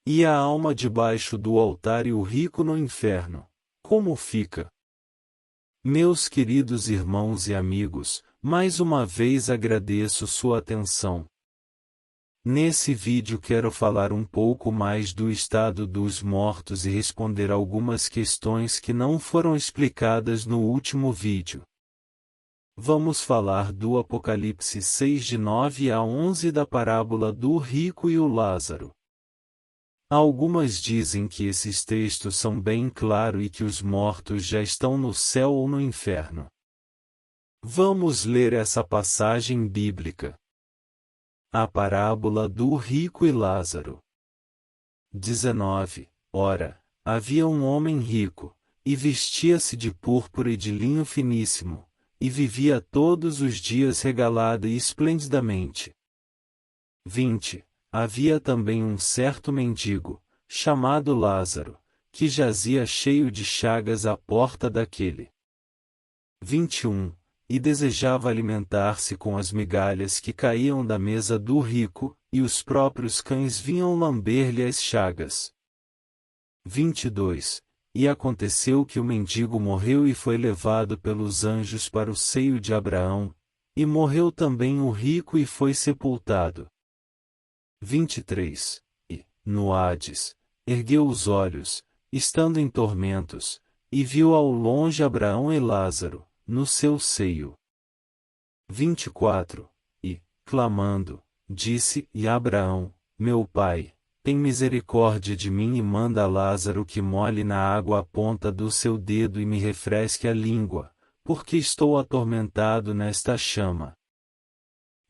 E a alma debaixo do altar e o rico no inferno, como fica? Meus queridos irmãos e amigos, mais uma vez agradeço sua atenção. Nesse vídeo quero falar um pouco mais do estado dos mortos e responder algumas questões que não foram explicadas no último vídeo. Vamos falar do Apocalipse 6 de 9 a 11 da parábola do rico e o Lázaro. Algumas dizem que esses textos são bem claros e que os mortos já estão no céu ou no inferno. Vamos ler essa passagem bíblica. A parábola do rico e Lázaro. 19. Ora, havia um homem rico, e vestia-se de púrpura e de linho finíssimo, e vivia todos os dias regalado e esplendidamente. 20. Havia também um certo mendigo, chamado Lázaro, que jazia cheio de chagas à porta daquele. 21. E desejava alimentar-se com as migalhas que caíam da mesa do rico, e os próprios cães vinham lamber-lhe as chagas. 22. E aconteceu que o mendigo morreu e foi levado pelos anjos para o seio de Abraão, e morreu também o rico e foi sepultado. 23. E, no Hades, ergueu os olhos, estando em tormentos, e viu ao longe Abraão e Lázaro, no seu seio. 24. E, clamando, disse: E Abraão, meu pai, tem misericórdia de mim e manda a Lázaro que molhe na água a ponta do seu dedo e me refresque a língua, porque estou atormentado nesta chama.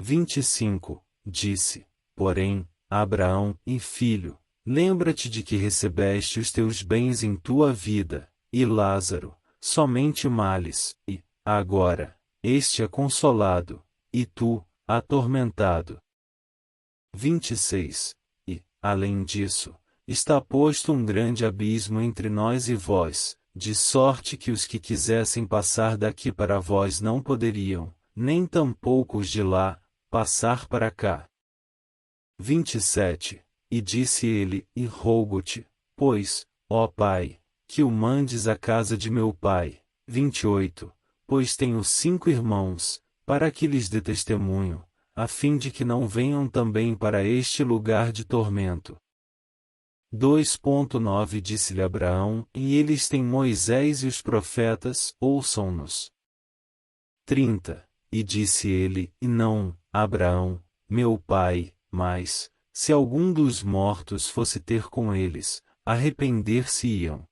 25. Disse, porém, Abraão: E filho, lembra-te de que recebeste os teus bens em tua vida, e Lázaro, somente males, e, agora, este é consolado, e tu, atormentado. 26. E, além disso, está posto um grande abismo entre nós e vós, de sorte que os que quisessem passar daqui para vós não poderiam, nem tampouco os de lá, passar para cá. 27. E disse ele: E rogo-te, pois, ó Pai, que o mandes à casa de meu pai. 28. Pois tenho 5 irmãos, para que lhes dê testemunho, a fim de que não venham também para este lugar de tormento. 2.9 Disse-lhe Abraão: E eles têm Moisés e os profetas, ouçam-nos. 30. E disse ele: E não, Abraão, meu pai, mas, se algum dos mortos fosse ter com eles, arrepender-se-iam.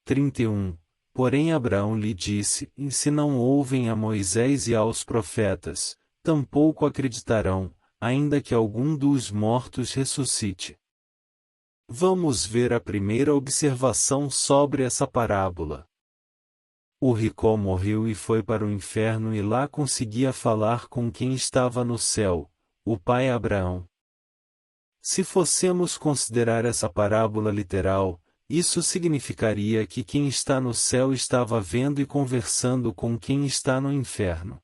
31. Porém Abraão lhe disse: E se não ouvem a Moisés e aos profetas, tampouco acreditarão, ainda que algum dos mortos ressuscite. Vamos ver a primeira observação sobre essa parábola. O rico morreu e foi para o inferno e lá conseguia falar com quem estava no céu, o pai Abraão. Se fossemos considerar essa parábola literal, isso significaria que quem está no céu estava vendo e conversando com quem está no inferno.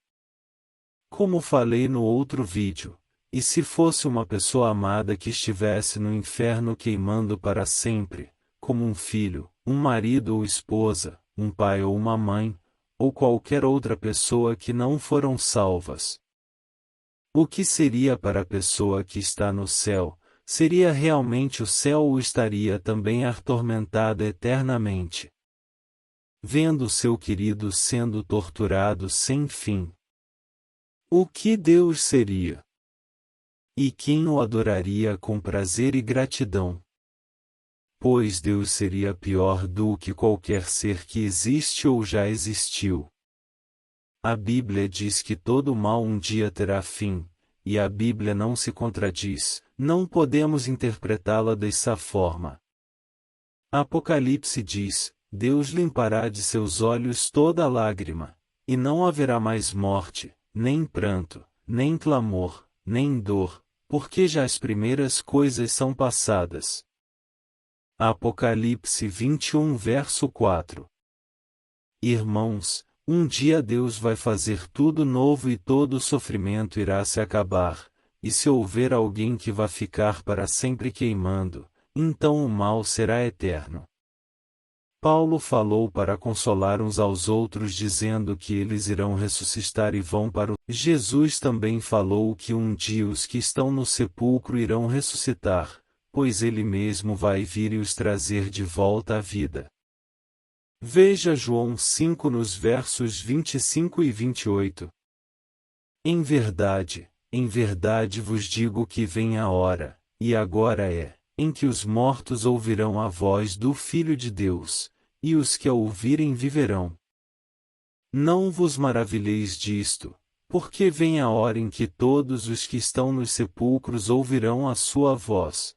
Como falei no outro vídeo, e se fosse uma pessoa amada que estivesse no inferno queimando para sempre, como um filho, um marido ou esposa, um pai ou uma mãe, ou qualquer outra pessoa que não foram salvas. O que seria para a pessoa que está no céu? Seria realmente o céu ou estaria também atormentada eternamente? Vendo seu querido sendo torturado sem fim. O que Deus seria? E quem o adoraria com prazer e gratidão? Pois Deus seria pior do que qualquer ser que existe ou já existiu. A Bíblia diz que todo mal um dia terá fim, e a Bíblia não se contradiz, não podemos interpretá-la dessa forma. Apocalipse diz: Deus limpará de seus olhos toda lágrima, e não haverá mais morte, nem pranto, nem clamor, nem dor, porque já as primeiras coisas são passadas. Apocalipse 21 verso 4. Irmãos, um dia Deus vai fazer tudo novo e todo o sofrimento irá se acabar, e se houver alguém que vá ficar para sempre queimando, então o mal será eterno. Paulo falou para consolar uns aos outros dizendo que eles irão ressuscitar e vão para o... Jesus também falou que um dia os que estão no sepulcro irão ressuscitar, pois ele mesmo vai vir e os trazer de volta à vida. Veja João 5 nos versos 25 e 28. Em verdade vos digo que vem a hora, e agora é, em que os mortos ouvirão a voz do Filho de Deus, e os que a ouvirem viverão. Não vos maravilheis disto, porque vem a hora em que todos os que estão nos sepulcros ouvirão a sua voz.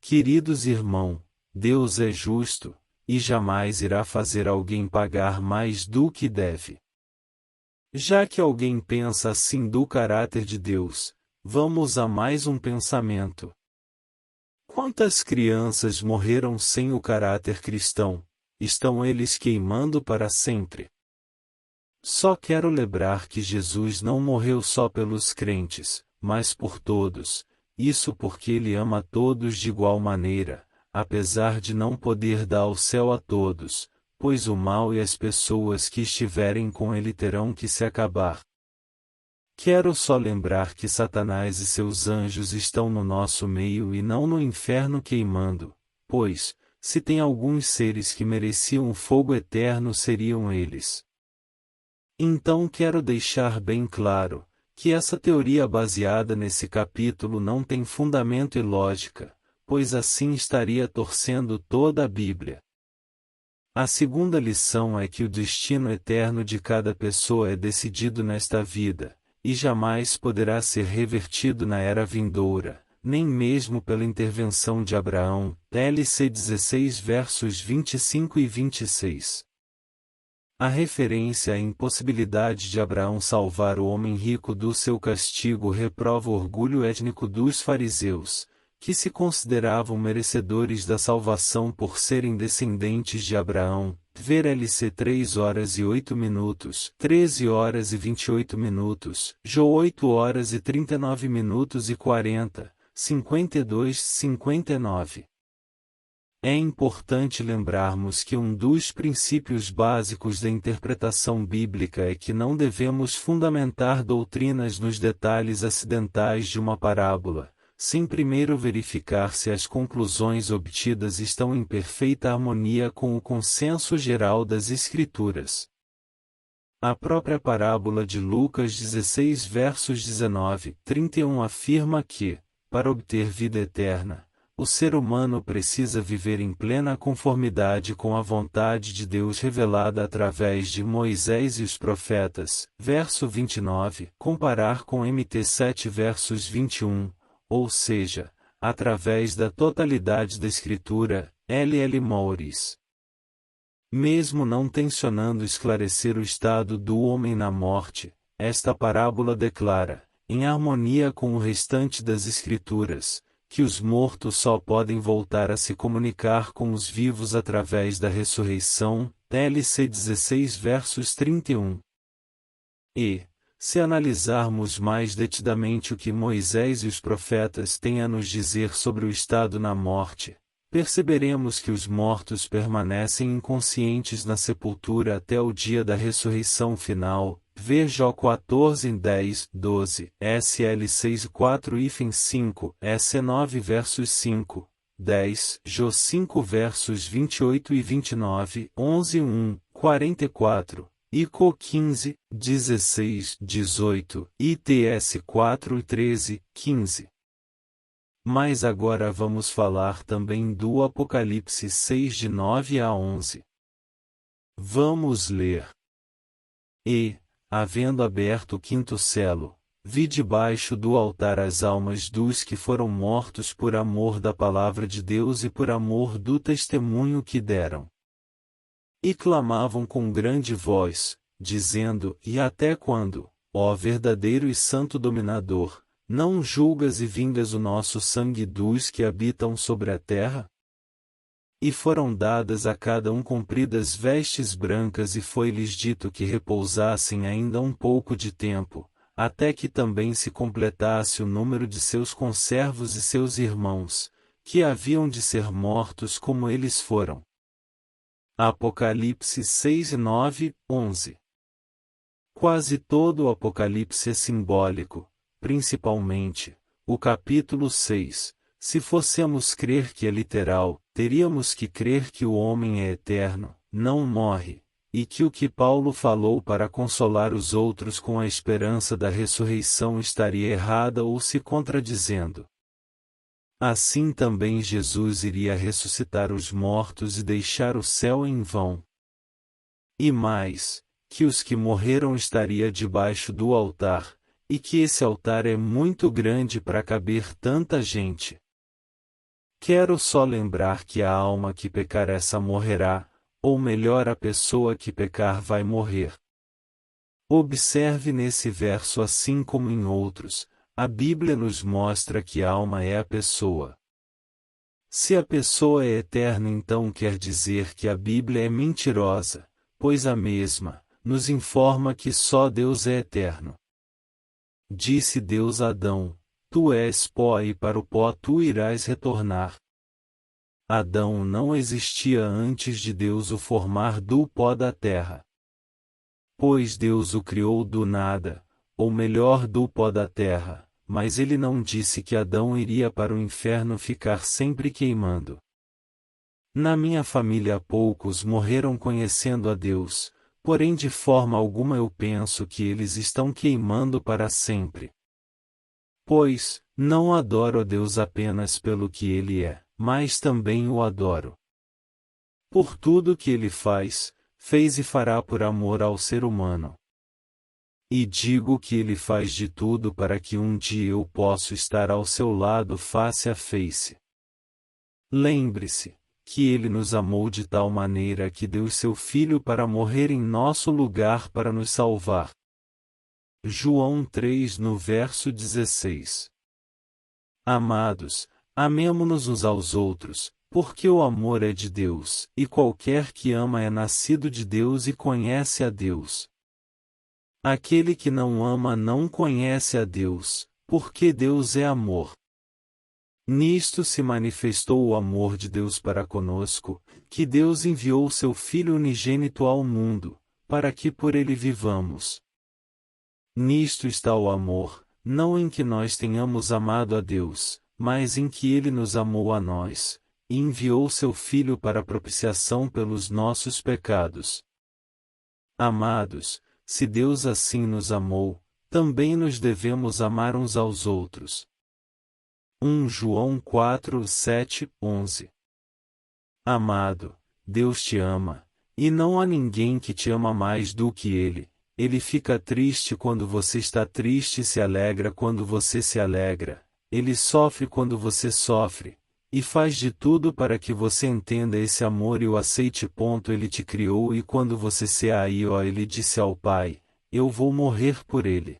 Queridos irmãos, Deus é justo, e jamais irá fazer alguém pagar mais do que deve. Já que alguém pensa assim do caráter de Deus, vamos a mais um pensamento. Quantas crianças morreram sem o caráter cristão? Estão eles queimando para sempre? Só quero lembrar que Jesus não morreu só pelos crentes, mas por todos, isso porque ele ama todos de igual maneira, apesar de não poder dar o céu a todos, pois o mal e as pessoas que estiverem com ele terão que se acabar. Quero só lembrar que Satanás e seus anjos estão no nosso meio e não no inferno queimando, pois, se tem alguns seres que mereciam o fogo eterno seriam eles. Então quero deixar bem claro, que essa teoria baseada nesse capítulo não tem fundamento e lógica, pois assim estaria torcendo toda a Bíblia. A segunda lição é que o destino eterno de cada pessoa é decidido nesta vida, e jamais poderá ser revertido na era vindoura, nem mesmo pela intervenção de Abraão, LC 16 versos 25 e 26. A referência à impossibilidade de Abraão salvar o homem rico do seu castigo reprova o orgulho étnico dos fariseus, que se consideravam merecedores da salvação por serem descendentes de Abraão. Ver LC 3 horas e 8 minutos, 13 horas e 28 minutos, Jó 8 horas e 39 minutos e 40, 52, 59. É importante lembrarmos que um dos princípios básicos da interpretação bíblica é que não devemos fundamentar doutrinas nos detalhes acidentais de uma parábola, sem primeiro verificar se as conclusões obtidas estão em perfeita harmonia com o consenso geral das Escrituras. A própria parábola de Lucas 16 versos 19, 31 afirma que, para obter vida eterna, o ser humano precisa viver em plena conformidade com a vontade de Deus revelada através de Moisés e os profetas, verso 29, comparar com Mt 7 versos 21, ou seja, através da totalidade da Escritura, L.L. Morris. Mesmo não tensionando esclarecer o estado do homem na morte, esta parábola declara, em harmonia com o restante das Escrituras, que os mortos só podem voltar a se comunicar com os vivos através da ressurreição, LC 16 versos 31. E, se analisarmos mais detidamente o que Moisés e os profetas têm a nos dizer sobre o estado na morte, perceberemos que os mortos permanecem inconscientes na sepultura até o dia da ressurreição final. Ver Jó 14 em 10, 12, SL 6 4 hífen 5, SC 9 versos 5, 10, Jó 5 versos 28 e 29, 11 1, 44, ICO 15, 16, 18, ITS 4 e 13, 15. Mas agora vamos falar também do Apocalipse 6 de 9 a 11. Vamos ler. E, havendo aberto o quinto selo, vi debaixo do altar as almas dos que foram mortos por amor da palavra de Deus e por amor do testemunho que deram. E clamavam com grande voz, dizendo: E até quando, ó verdadeiro e santo dominador, não julgas e vingas o nosso sangue dos que habitam sobre a terra? E foram dadas a cada um compridas vestes brancas e foi-lhes dito que repousassem ainda um pouco de tempo, até que também se completasse o número de seus conservos e seus irmãos, que haviam de ser mortos como eles foram. Apocalipse 6 e 9, 11. Quase todo o Apocalipse é simbólico, principalmente o capítulo 6. Se fossemos crer que é literal, teríamos que crer que o homem é eterno, não morre, e que o que Paulo falou para consolar os outros com a esperança da ressurreição estaria errada ou se contradizendo. Assim também Jesus iria ressuscitar os mortos e deixar o céu em vão. E mais, que os que morreram estaria debaixo do altar, e que esse altar é muito grande para caber tanta gente. Quero só lembrar que a alma que pecar essa morrerá, ou melhor a pessoa que pecar vai morrer. Observe nesse verso assim como em outros, a Bíblia nos mostra que a alma é a pessoa. Se a pessoa é eterna, então quer dizer que a Bíblia é mentirosa, pois a mesma nos informa que só Deus é eterno. Disse Deus a Adão: Tu és pó e para o pó tu irás retornar. Adão não existia antes de Deus o formar do pó da terra. Pois Deus o criou do nada, ou melhor do pó da terra, mas ele não disse que Adão iria para o inferno ficar sempre queimando. Na minha família poucos morreram conhecendo a Deus, porém de forma alguma eu penso que eles estão queimando para sempre. Pois, não adoro a Deus apenas pelo que Ele é, mas também o adoro por tudo que Ele faz, fez e fará por amor ao ser humano. E digo que Ele faz de tudo para que um dia eu possa estar ao seu lado face a face. Lembre-se que Ele nos amou de tal maneira que deu seu Filho para morrer em nosso lugar para nos salvar. João 3 no verso 16. Amados, amemo-nos uns aos outros, porque o amor é de Deus, e qualquer que ama é nascido de Deus e conhece a Deus. Aquele que não ama não conhece a Deus, porque Deus é amor. Nisto se manifestou o amor de Deus para conosco, que Deus enviou seu Filho unigênito ao mundo, para que por ele vivamos. Nisto está o amor, não em que nós tenhamos amado a Deus, mas em que Ele nos amou a nós, e enviou seu Filho para propiciação pelos nossos pecados. Amados, se Deus assim nos amou, também nos devemos amar uns aos outros. 1 João 4, 7, 11. Amado, Deus te ama, e não há ninguém que te ama mais do que Ele. Ele fica triste quando você está triste e se alegra quando você se alegra. Ele sofre quando você sofre, e faz de tudo para que você entenda esse amor e o aceite. Ele te criou e quando você se aiu, ele disse ao Pai: Eu vou morrer por ele.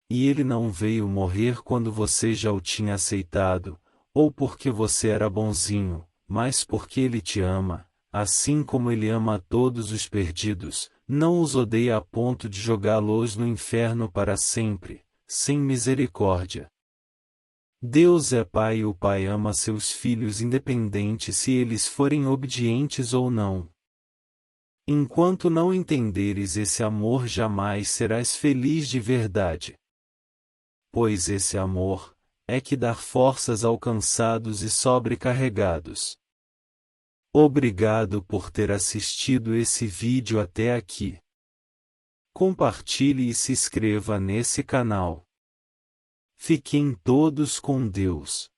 E ele não veio morrer quando você já o tinha aceitado, ou porque você era bonzinho, mas porque ele te ama, assim como ele ama a todos os perdidos, não os odeia a ponto de jogá-los no inferno para sempre, sem misericórdia. Deus é Pai e o Pai ama seus filhos independente se eles forem obedientes ou não. Enquanto não entenderes esse amor, jamais serás feliz de verdade. Pois esse amor é que dá forças aos cansados e sobrecarregados. Obrigado por ter assistido esse vídeo até aqui. Compartilhe e se inscreva nesse canal. Fiquem todos com Deus.